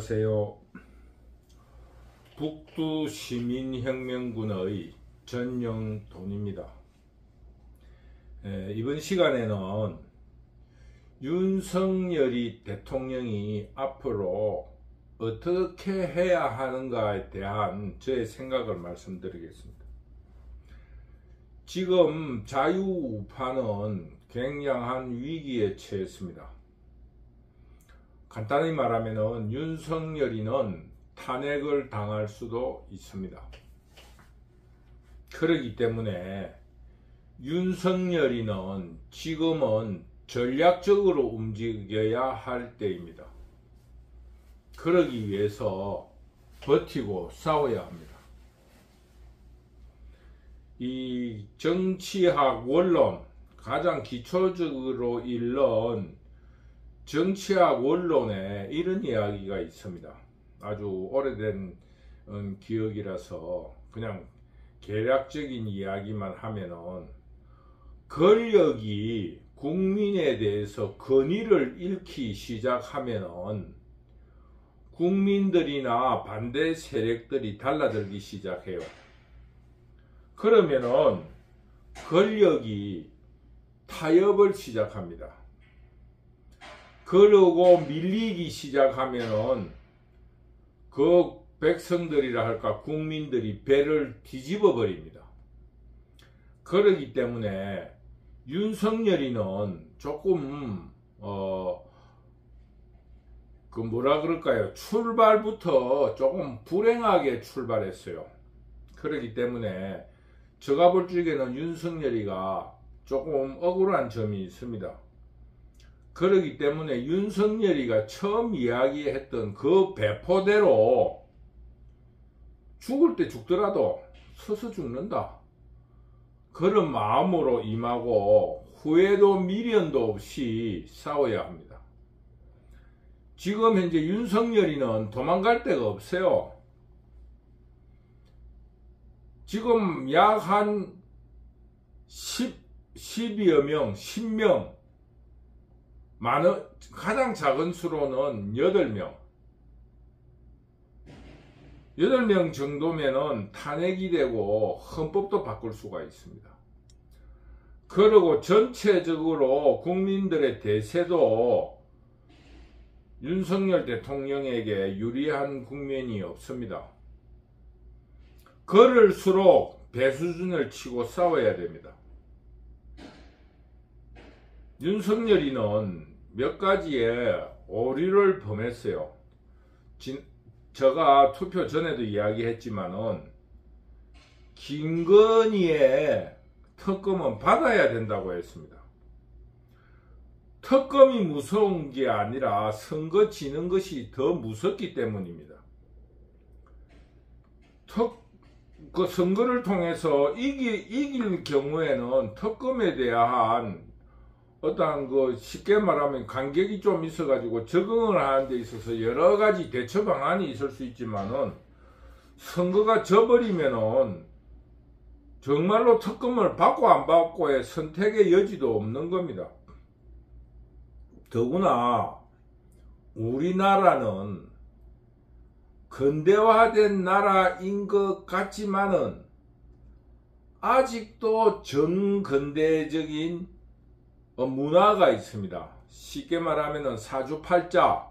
안녕하세요. 북두시민혁명군의 전영돈입니다. 이번 시간에는 윤석열이 대통령이 앞으로 어떻게 해야 하는가에 대한 저의 생각을 말씀드리겠습니다. 지금 자유우파는 굉장한 위기에 처했습니다. 간단히 말하면 윤석열이는 탄핵을 당할 수도 있습니다. 그렇기 때문에 윤석열이는 지금은 전략적으로 움직여야 할 때입니다. 그러기 위해서 버티고 싸워야 합니다. 이 정치학 원론, 가장 기초적으로 읽는 정치학 원론에 이런 이야기가 있습니다. 아주 오래된 기억이라서 그냥 개략적인 이야기만 하면은, 권력이 국민에 대해서 권위를 잃기 시작하면은 국민들이나 반대 세력들이 달라들기 시작해요. 그러면은 권력이 타협을 시작합니다. 그러고 밀리기 시작하면은 그 백성들이라 할까, 국민들이 배를 뒤집어 버립니다. 그러기 때문에 윤석열이는 조금 출발부터 조금 불행하게 출발했어요. 그렇기 때문에 제가 볼 적에는 윤석열이가 조금 억울한 점이 있습니다. 그렇기 때문에 윤석열이가 처음 이야기했던 그 배포대로 죽을 때 죽더라도 서서 죽는다, 그런 마음으로 임하고 후회도 미련도 없이 싸워야 합니다. 지금 현재 윤석열이는 도망갈 데가 없어요. 지금 약 한 10여 명, 10명, 가장 작은 수로는 8명. 8명 정도면은 탄핵이 되고 헌법도 바꿀 수가 있습니다. 그리고 전체적으로 국민들의 대세도 윤석열 대통령에게 유리한 국면이 없습니다. 그럴수록 배수준을 치고 싸워야 됩니다. 윤석열이는 몇 가지의 오류를 범했어요. 제가 투표 전에도 이야기했지만은 김건희의 특검은 받아야 된다고 했습니다. 특검이 무서운 게 아니라 선거 지는 것이 더 무섭기 때문입니다. 그 선거를 통해서 이길 경우에는 특검에 대한 어떠한 쉽게 말하면 간격이 좀 있어가지고 적응을 하는 데 있어서 여러 가지 대처 방안이 있을 수 있지만은, 선거가 져버리면은 정말로 특검을 받고 안 받고의 선택의 여지도 없는 겁니다. 더구나 우리나라는 근대화된 나라인 것 같지만은 아직도 정근대적인 문화가 있습니다. 쉽게 말하면 사주팔자,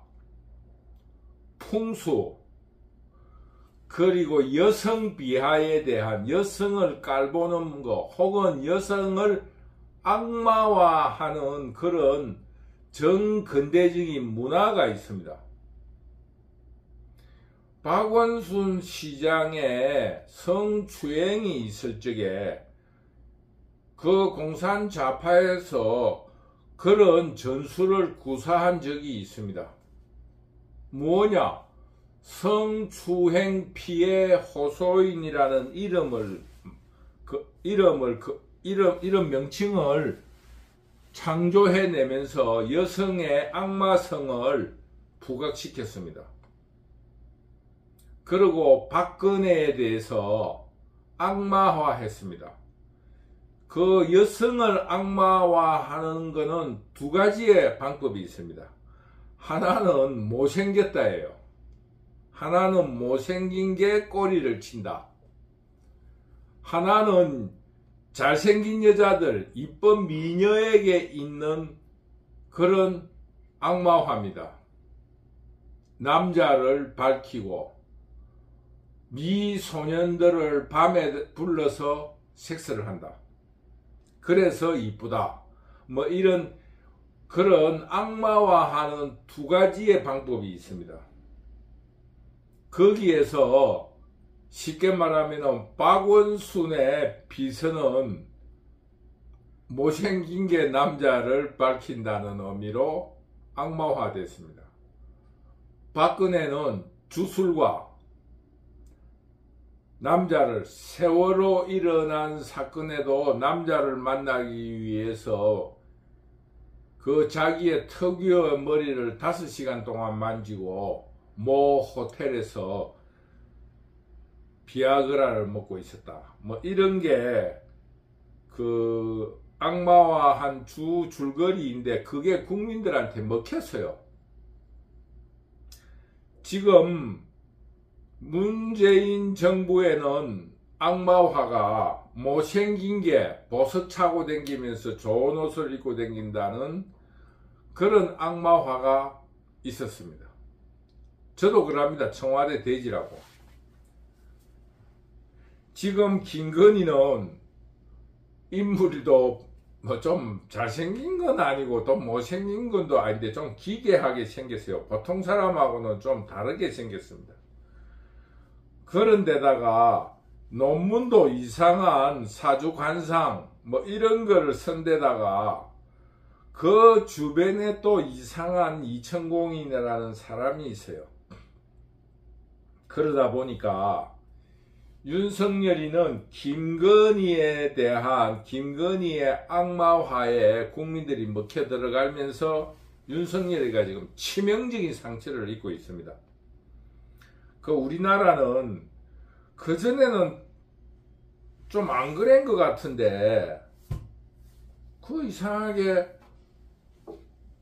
풍수, 그리고 여성 비하에 대한, 여성을 깔보는 것, 혹은 여성을 악마화하는 그런 정근대적인 문화가 있습니다. 박원순 시장의 성추행이 있을 적에 그 공산 좌파에서 그런 전술을 구사한 적이 있습니다. 뭐냐? 성추행 피해 호소인이라는 이런 명칭을 창조해내면서 여성의 악마성을 부각시켰습니다. 그리고 박근혜에 대해서 악마화했습니다. 그 여성을 악마화하는 것은 두 가지의 방법이 있습니다. 하나는 못생겼다예요. 하나는 못생긴 게 꼬리를 친다. 하나는 잘생긴 여자들, 이쁜 미녀에게 있는 그런 악마화입니다. 남자를 밝히고 미소년들을 밤에 불러서 섹스를 한다. 그래서 이쁘다. 뭐 이런 그런 악마화하는 두 가지의 방법이 있습니다. 거기에서 쉽게 말하면 박원순의 비서는 못생긴 게 남자를 밝힌다는 의미로 악마화됐습니다. 박근혜는 주술과 남자를 세월호 일어난 사건에도 남자를 만나기 위해서 그 자기의 특유의 머리를 5시간 동안 만지고 모 호텔에서 비아그라를 먹고 있었다. 뭐 이런 게 그 악마화한 주 줄거리인데 그게 국민들한테 먹혔어요. 지금 문재인 정부에는 악마화가 못생긴 게 버섯 차고 다니면서 좋은 옷을 입고 다닌다는 그런 악마화가 있었습니다. 저도 그럽니다. 청와대 대지라고. 지금 김건희는 인물도 뭐 좀 잘생긴 건 아니고 또 못생긴 건도 아닌데 좀 기괴하게 생겼어요. 보통 사람하고는 좀 다르게 생겼습니다. 그런데다가 논문도 이상한 사주관상 뭐 이런 거를 쓴 데다가 그 주변에 또 이상한 이천공인이라는 사람이 있어요. 그러다 보니까 윤석열이는 김건희에 대한 김건희의 악마화에 국민들이 먹혀 들어가면서 윤석열이가 지금 치명적인 상처를 입고 있습니다. 그 우리나라는 그전에는 좀 안 그런 것 같은데 그 이상하게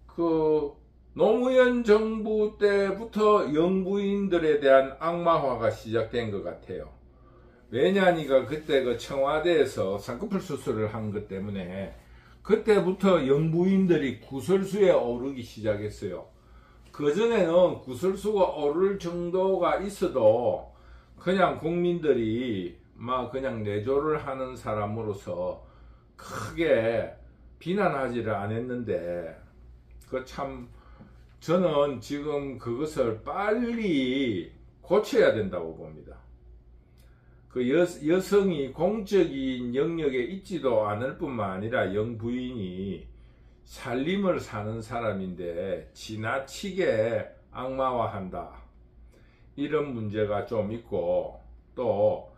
그 노무현 정부 때부터 영부인들에 대한 악마화가 시작된 것 같아요. 왜냐니까 그때 그 청와대에서 쌍꺼풀 수술을 한 것 때문에 그때부터 영부인들이 구설수에 오르기 시작했어요. 그전에는 구설수가 오를 정도가 있어도 그냥 국민들이 막 그냥 내조를 하는 사람으로서 크게 비난하지를 않았는데 그 참 저는 지금 그것을 빨리 고쳐야 된다고 봅니다. 그 여성이 공적인 영역에 있지도 않을 뿐만 아니라 영부인이 살림을 사는 사람인데 지나치게 악마화한다. 이런 문제가 좀 있고 또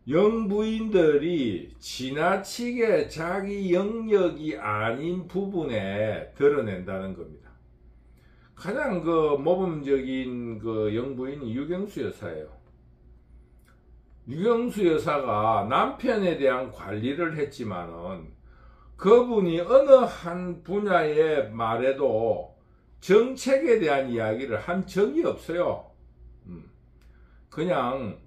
영부인들이 지나치게 자기 영역이 아닌 부분에 드러낸다는 겁니다. 가장 그 모범적인 그 영부인이 유경수 여사예요. 유경수 여사가 남편에 대한 관리를 했지만은 그분이 어느 한 분야의 말에도 정책에 대한 이야기를 한 적이 없어요. 그냥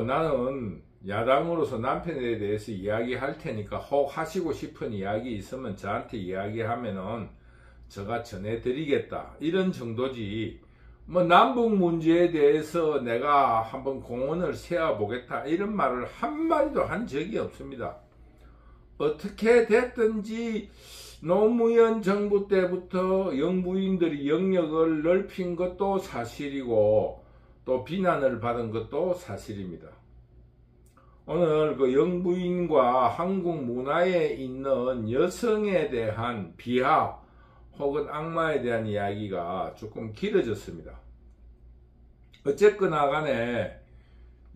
나는 야당으로서 남편에 대해서 이야기할 테니까 혹 하시고 싶은 이야기 있으면 저한테 이야기하면은 제가 전해드리겠다 이런 정도지 뭐 남북 문제에 대해서 내가 한번 공언을 세워보겠다 이런 말을 한마디도 한 적이 없습니다. 어떻게 됐든지 노무현 정부 때부터 영부인들이 영역을 넓힌 것도 사실이고 또 비난을 받은 것도 사실입니다. 오늘 그 영부인과 한국 문화에 있는 여성에 대한 비하 혹은 악마에 대한 이야기가 조금 길어졌습니다. 어쨌거나 간에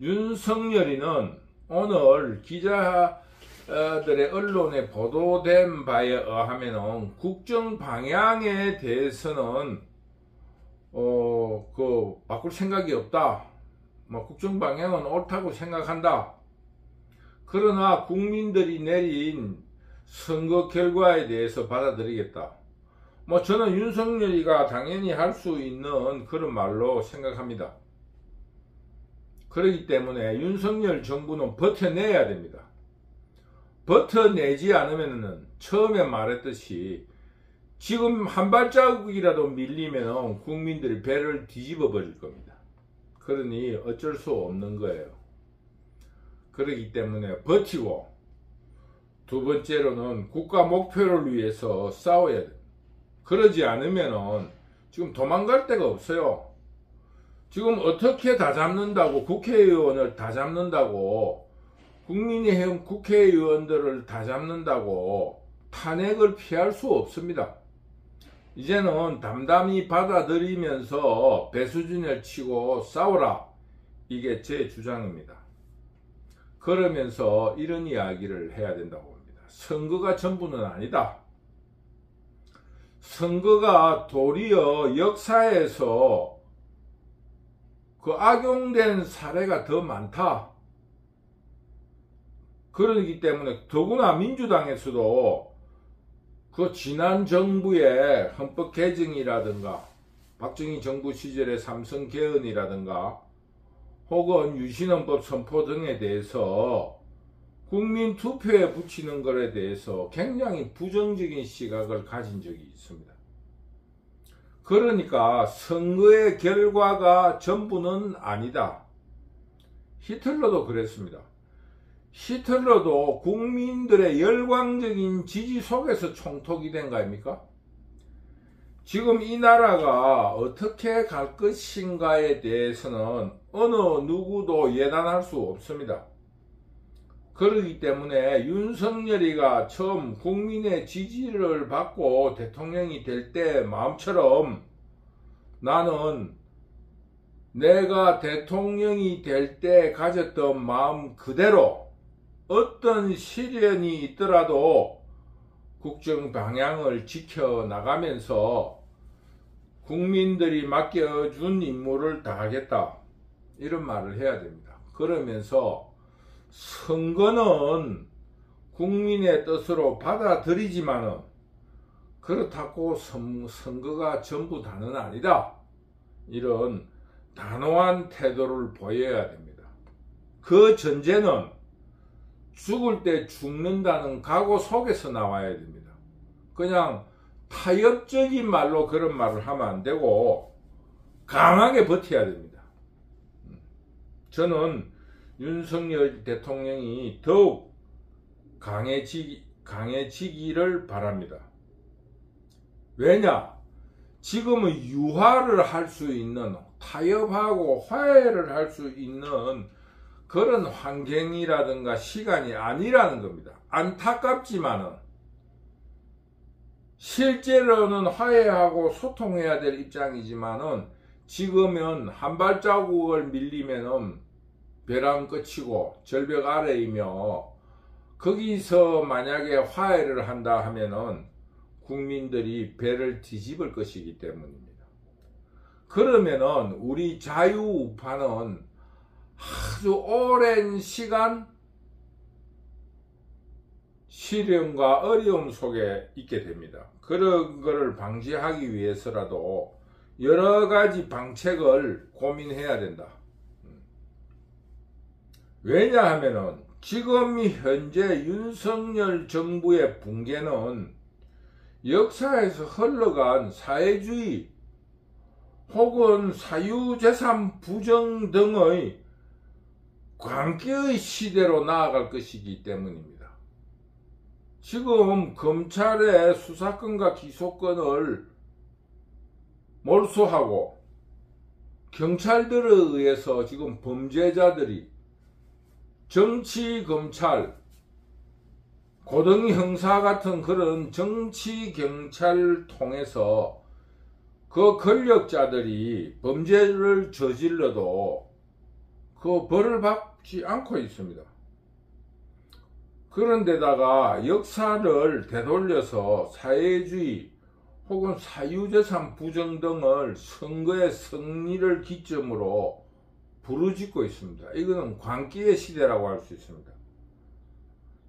윤석열이는 오늘 기자들의 언론에 보도된 바에 의하면 국정 방향에 대해서는 바꿀 생각이 없다. 국정 방향은 옳다고 생각한다. 그러나 국민들이 내린 선거 결과에 대해서 받아들이겠다. 저는 윤석열이가 당연히 할 수 있는 그런 말로 생각합니다. 그렇기 때문에 윤석열 정부는 버텨내야 됩니다. 버텨내지 않으면은 처음에 말했듯이 지금 한 발자국이라도 밀리면 국민들이 배를 뒤집어 버릴 겁니다. 그러니 어쩔 수 없는 거예요. 그렇기 때문에 버티고, 두 번째로는 국가 목표를 위해서 싸워야 돼요. 그러지 않으면은 지금 도망갈 데가 없어요. 지금 어떻게 다 잡는다고, 국회의원을 다 잡는다고, 국민의힘 국회의원들을 다 잡는다고 탄핵을 피할 수 없습니다. 이제는 담담히 받아들이면서 배수진을 치고 싸워라. 이게 제 주장입니다. 그러면서 이런 이야기를 해야 된다고 봅니다. 선거가 전부는 아니다. 선거가 도리어 역사에서 그 악용된 사례가 더 많다. 그러기 때문에 더구나 민주당에서도 그 지난 정부의 헌법 개정이라든가 박정희 정부 시절의 삼선 개헌이라든가 혹은 유신헌법 선포 등에 대해서 국민 투표에 붙이는 것에 대해서 굉장히 부정적인 시각을 가진 적이 있습니다. 그러니까 선거의 결과가 전부는 아니다. 히틀러도 그랬습니다. 히틀러도 국민들의 열광적인 지지 속에서 총독이 된 거 아닙니까? 지금 이 나라가 어떻게 갈 것인가에 대해서는 어느 누구도 예단할 수 없습니다. 그렇기 때문에 윤석열이가 처음 국민의 지지를 받고 대통령이 될 때 마음처럼 나는 내가 대통령이 될 때 가졌던 마음 그대로 어떤 시련이 있더라도 국정 방향을 지켜나가면서 국민들이 맡겨준 임무를 다하겠다. 이런 말을 해야 됩니다. 그러면서 선거는 국민의 뜻으로 받아들이지만은 그렇다고 선거가 전부 다는 아니다. 이런 단호한 태도를 보여야 됩니다. 그 전제는 죽을 때 죽는다는 각오 속에서 나와야 됩니다. 그냥 타협적인 말로 그런 말을 하면 안 되고 강하게 버텨야 됩니다. 저는 윤석열 대통령이 더욱 강해지기를 바랍니다. 왜냐? 지금은 유화를 할 수 있는, 타협하고 화해를 할 수 있는 그런 환경이라든가 시간이 아니라는 겁니다. 안타깝지만은 실제로는 화해하고 소통해야 될 입장이지만은 지금은 한 발자국을 밀리면은 벼랑 끝이고 절벽 아래이며 거기서 만약에 화해를 한다 하면은 국민들이 배를 뒤집을 것이기 때문입니다. 그러면은 우리 자유우파는 아주 오랜 시간 시련과 어려움 속에 있게 됩니다. 그런 것을 방지하기 위해서라도 여러 가지 방책을 고민해야 된다. 왜냐하면은 지금 현재 윤석열 정부의 붕괴는 역사에서 흘러간 사회주의 혹은 사유재산 부정 등의 광기의 시대로 나아갈 것이기 때문입니다. 지금 검찰의 수사권과 기소권을 몰수하고 경찰들에 의해서 지금 범죄자들이 정치, 검찰, 고등형사 같은 그런 정치, 경찰을 통해서 그 권력자들이 범죄를 저질러도 그 벌을 받지 않고 있습니다. 그런데다가 역사를 되돌려서 사회주의 혹은 사유재산 부정 등을 선거의 승리를 기점으로 부르짖고 있습니다. 이거는 광기의 시대라고 할 수 있습니다.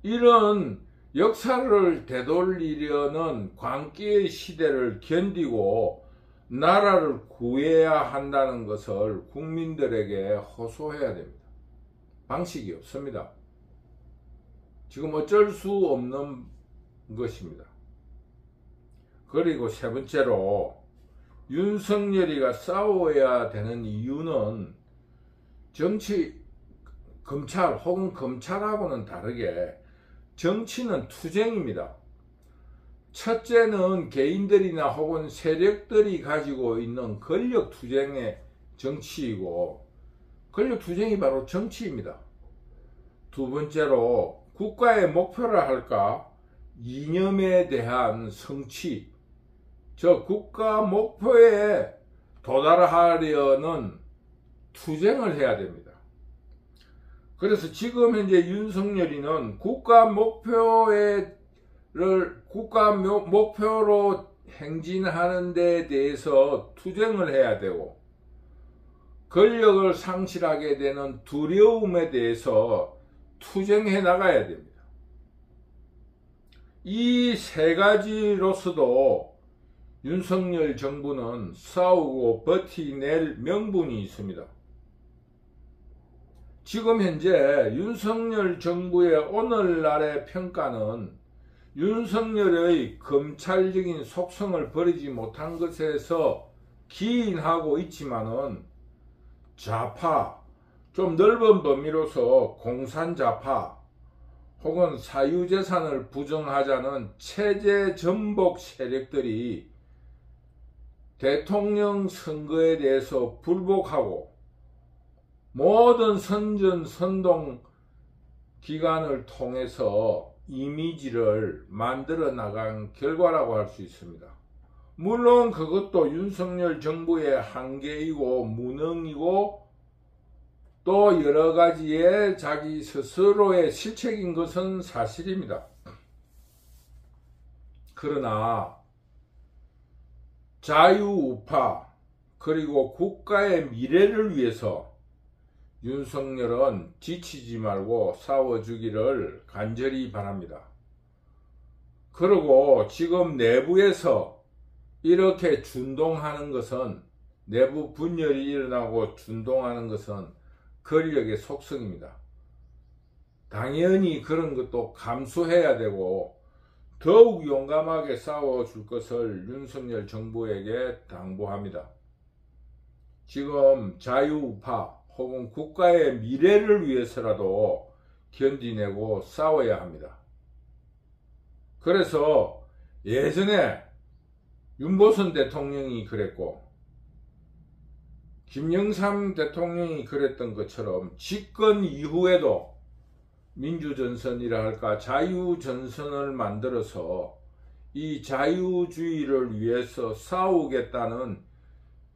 이런 역사를 되돌리려는 광기의 시대를 견디고 나라를 구해야 한다는 것을 국민들에게 호소해야 됩니다. 방식이 없습니다. 지금 어쩔 수 없는 것입니다. 그리고 세 번째로 윤석열이가 싸워야 되는 이유는 검찰 혹은 검찰하고는 다르게 정치는 투쟁입니다. 첫째는 개인들이나 혹은 세력들이 가지고 있는 권력 투쟁의 정치이고, 권력 투쟁이 바로 정치입니다. 두 번째로 국가의 목표라 할까, 이념에 대한 성취, 저 국가 목표에 도달하려는 투쟁을 해야 됩니다. 그래서 지금 현재 윤석열이는 국가 목표로 행진하는 데 대해서 투쟁을 해야 되고, 권력을 상실하게 되는 두려움에 대해서 투쟁해 나가야 됩니다. 이 세 가지로서도 윤석열 정부는 싸우고 버티낼 명분이 있습니다. 지금 현재 윤석열 정부의 오늘날의 평가는 윤석열의 검찰적인 속성을 버리지 못한 것에서 기인하고 있지만은, 좌파, 좀 넓은 범위로서 공산좌파 혹은 사유재산을 부정하자는 체제 전복 세력들이 대통령 선거에 대해서 불복하고 모든 선전선동 기간을 통해서 이미지를 만들어 나간 결과라고 할 수 있습니다. 물론 그것도 윤석열 정부의 한계이고 무능이고 또 여러 가지의 자기 스스로의 실책인 것은 사실입니다. 그러나 자유우파 그리고 국가의 미래를 위해서 윤석열은 지치지 말고 싸워주기를 간절히 바랍니다. 그리고 지금 내부에서 이렇게 준동하는 것은, 내부 분열이 일어나고 준동하는 것은 권력의 속성입니다. 당연히 그런 것도 감수해야 되고 더욱 용감하게 싸워줄 것을 윤석열 정부에게 당부합니다. 지금 자유우파 혹은 국가의 미래를 위해서라도 견디내고 싸워야 합니다. 그래서 예전에 윤보선 대통령이 그랬고 김영삼 대통령이 그랬던 것처럼 집권 이후에도 민주전선이라 할까 자유전선을 만들어서 이 자유주의를 위해서 싸우겠다는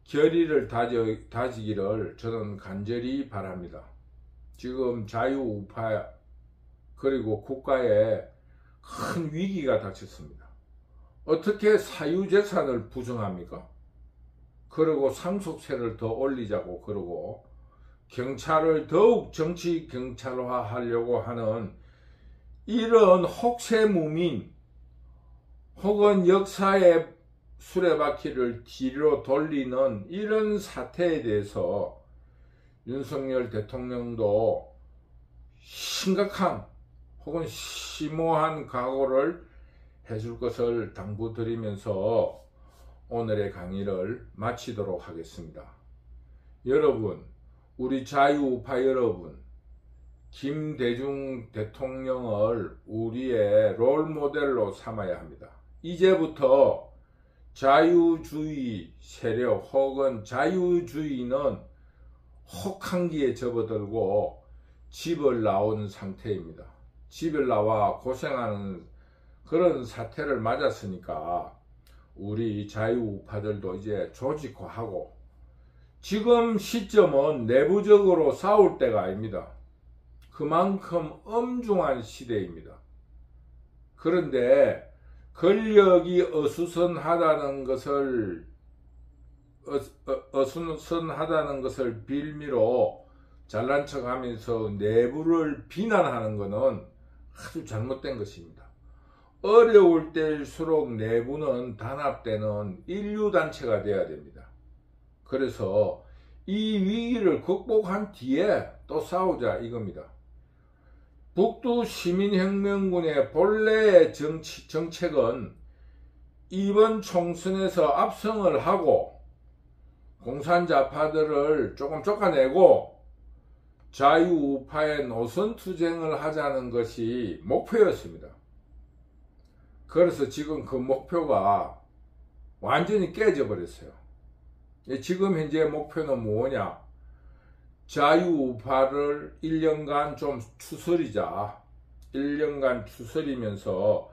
결의를 다지기를 저는 간절히 바랍니다. 지금 자유우파 그리고 국가에 큰 위기가 닥쳤습니다. 어떻게 사유재산을 부정합니까? 그리고 상속세를 더 올리자고 그러고 경찰을 더욱 정치 경찰화 하려고 하는 이런 혹세무민 혹은 역사의 수레바퀴를 뒤로 돌리는 이런 사태에 대해서 윤석열 대통령도 심각한 혹은 심오한 각오를 해줄 것을 당부드리면서 오늘의 강의를 마치도록 하겠습니다. 여러분, 우리 자유우파 여러분, 김대중 대통령을 우리의 롤모델로 삼아야 합니다. 이제부터 자유주의 세력 혹은 자유주의는 혹한기에 접어들고 집을 나온 상태입니다. 집을 나와 고생하는 그런 사태를 맞았으니까 우리 자유우파들도 이제 조직화하고, 지금 시점은 내부적으로 싸울 때가 아닙니다. 그만큼 엄중한 시대입니다. 그런데 권력이 어수선하다는 것을 빌미로 잘난 척하면서 내부를 비난하는 것은 아주 잘못된 것입니다. 어려울 때일수록 내부는 단합되는 인류단체가 돼야 됩니다. 그래서 이 위기를 극복한 뒤에 또 싸우자 이겁니다. 북두 시민혁명군의 본래의 정책은 이번 총선에서 압승을 하고 공산자파들을 조금 쫓아내고 자유우파의 노선투쟁을 하자는 것이 목표였습니다. 그래서 지금 그 목표가 완전히 깨져버렸어요. 지금 현재 목표는 뭐냐? 자유우파를 1년간 좀 추스리자. 1년간 추스리면서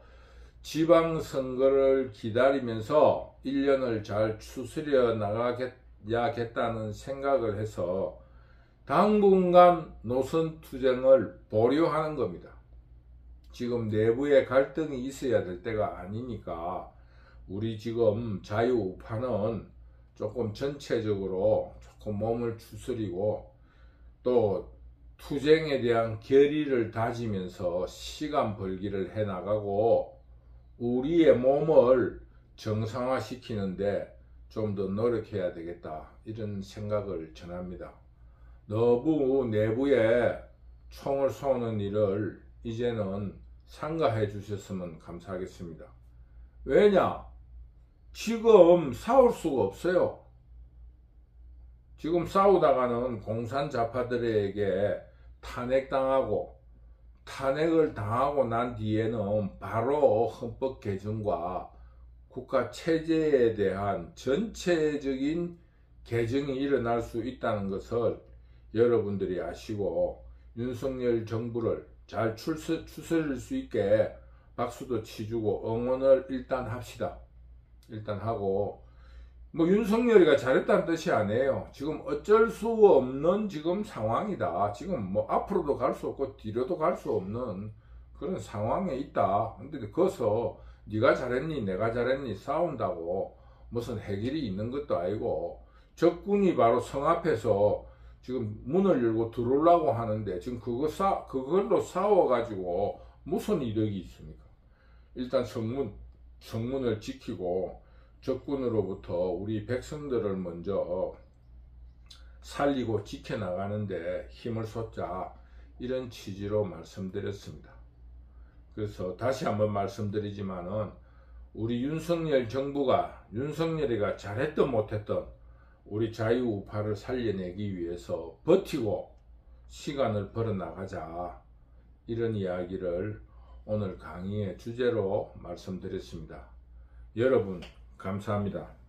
지방선거를 기다리면서 1년을 잘 추스려 나가야겠다는 생각을 해서 당분간 노선투쟁을 보류하는 겁니다. 지금 내부에 갈등이 있어야 될 때가 아니니까 우리 지금 자유우파는 조금 전체적으로 조금 몸을 추스리고 또 투쟁에 대한 결의를 다지면서 시간 벌기를 해나가고 우리의 몸을 정상화시키는데 좀 더 노력해야 되겠다 이런 생각을 전합니다. 너무 내부에 총을 쏘는 일을 이제는 삼가해 주셨으면 감사하겠습니다. 왜냐? 지금 싸울 수가 없어요. 지금 싸우다가는 공산자파들에게 탄핵을 당하고 난 뒤에는 바로 헌법 개정과 국가 체제에 대한 전체적인 개정이 일어날 수 있다는 것을 여러분들이 아시고 윤석열 정부를 잘 추스릴 수 있게 박수도 치주고 응원을 일단 합시다. 일단 하고 윤석열이가 잘했다는 뜻이 아니에요. 지금 어쩔 수 없는 지금 상황이다. 지금 앞으로도 갈 수 없고 뒤로도 갈 수 없는 그런 상황에 있다. 근데 거기서 네가 잘했니 내가 잘했니 싸운다고 무슨 해결이 있는 것도 아니고 적군이 바로 성 앞에서 지금 문을 열고 들어오려고 하는데 지금 그걸로 싸워가지고 무슨 이득이 있습니까? 일단 성문을 지키고 적군으로부터 우리 백성들을 먼저 살리고 지켜나가는데 힘을 쏟자 이런 취지로 말씀드렸습니다. 그래서 다시 한번 말씀드리지만은 우리 윤석열 정부가 윤석열이가 잘했든 못했든 우리 자유우파를 살려내기 위해서 버티고 시간을 벌어나가자 이런 이야기를 오늘 강의의 주제로 말씀드렸습니다. 여러분 감사합니다.